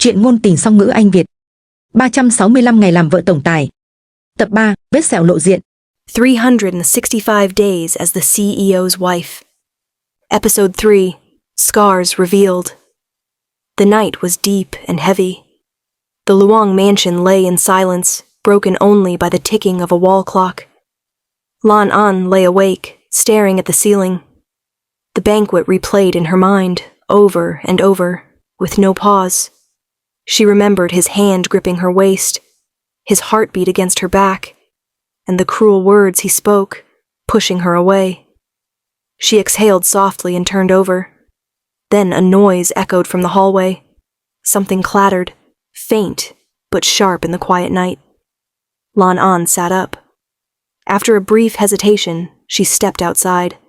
Truyện ngôn tình song ngữ Anh Việt. 365 ngày làm vợ tổng tài. Tập 3, vết sẹo lộ diện. 365 Days as the CEO's Wife. Episode 3, Scars Revealed. The night was deep and heavy. The Luong mansion lay in silence, broken only by the ticking of a wall clock. Lan Anh lay awake, staring at the ceiling. The banquet replayed in her mind, over and over, with no pause. She remembered his hand gripping her waist, his heartbeat against her back, and the cruel words he spoke, pushing her away. She exhaled softly and turned over. Then a noise echoed from the hallway. Something clattered, faint but sharp in the quiet night. Lan Anh sat up. After a brief hesitation, she stepped outside.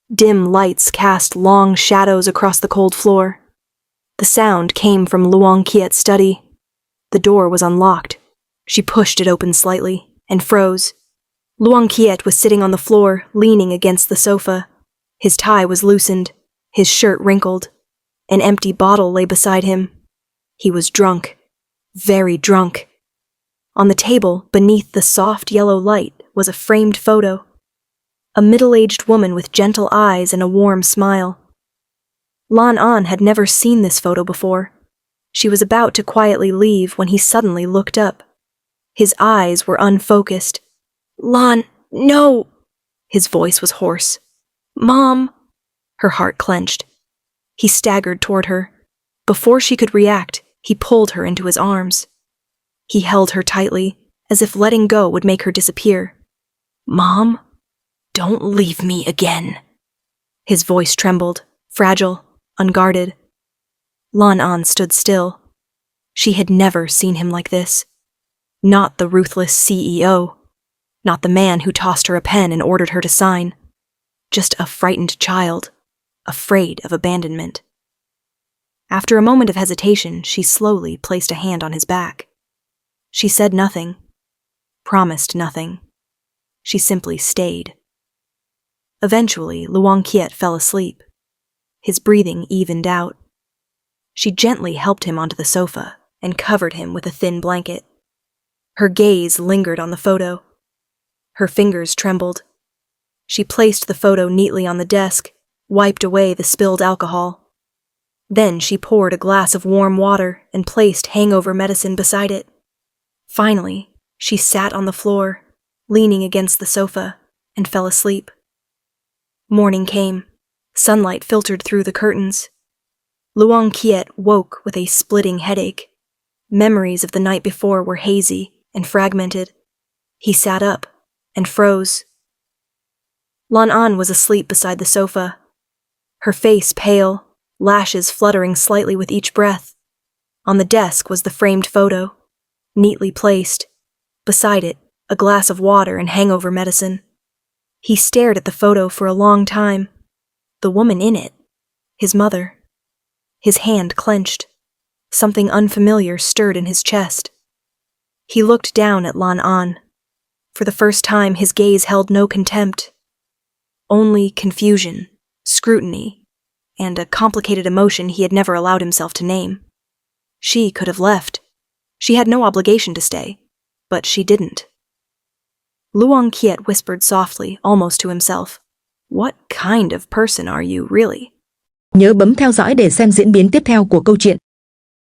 Dim lights cast long shadows across the cold floor. The sound came from Luong Kiet's study. The door was unlocked. She pushed it open slightly and froze. Luong Kiet was sitting on the floor, leaning against the sofa. His tie was loosened, his shirt wrinkled. An empty bottle lay beside him. He was drunk, very drunk. On the table, beneath the soft yellow light, was a framed photo. A middle-aged woman with gentle eyes and a warm smile. Lan Anh had never seen this photo before. She was about to quietly leave when he suddenly looked up. His eyes were unfocused. "Lan, no!" His voice was hoarse. "Mom!" Her heart clenched. He staggered toward her. Before she could react, he pulled her into his arms. He held her tightly, as if letting go would make her disappear. "Mom, don't leave me again." His voice trembled, fragile, unguarded. Lan Anh stood still. She had never seen him like this. Not the ruthless CEO. Not the man who tossed her a pen and ordered her to sign. Just a frightened child, afraid of abandonment. After a moment of hesitation, she slowly placed a hand on his back. She said nothing, promised nothing. She simply stayed. Eventually, Luong Kiet fell asleep. His breathing evened out. She gently helped him onto the sofa and covered him with a thin blanket. Her gaze lingered on the photo. Her fingers trembled. She placed the photo neatly on the desk, wiped away the spilled alcohol. Then she poured a glass of warm water and placed hangover medicine beside it. Finally, she sat on the floor, leaning against the sofa, and fell asleep. Morning came. Sunlight filtered through the curtains. Luong Kiet woke with a splitting headache. Memories of the night before were hazy and fragmented. He sat up and froze. Lan Anh was asleep beside the sofa. Her face pale, lashes fluttering slightly with each breath. On the desk was the framed photo, neatly placed. Beside it, a glass of water and hangover medicine. He stared at the photo for a long time. The woman in it, his mother. His hand clenched. Something unfamiliar stirred in his chest. He looked down at Lan Anh. For the first time, his gaze held no contempt. Only confusion, scrutiny, and a complicated emotion he had never allowed himself to name. She could have left. She had no obligation to stay, but she didn't. Luong Kiet whispered softly, almost to himself. What kind of person are you, really? Nhớ bấm theo dõi để xem diễn biến tiếp theo của câu chuyện.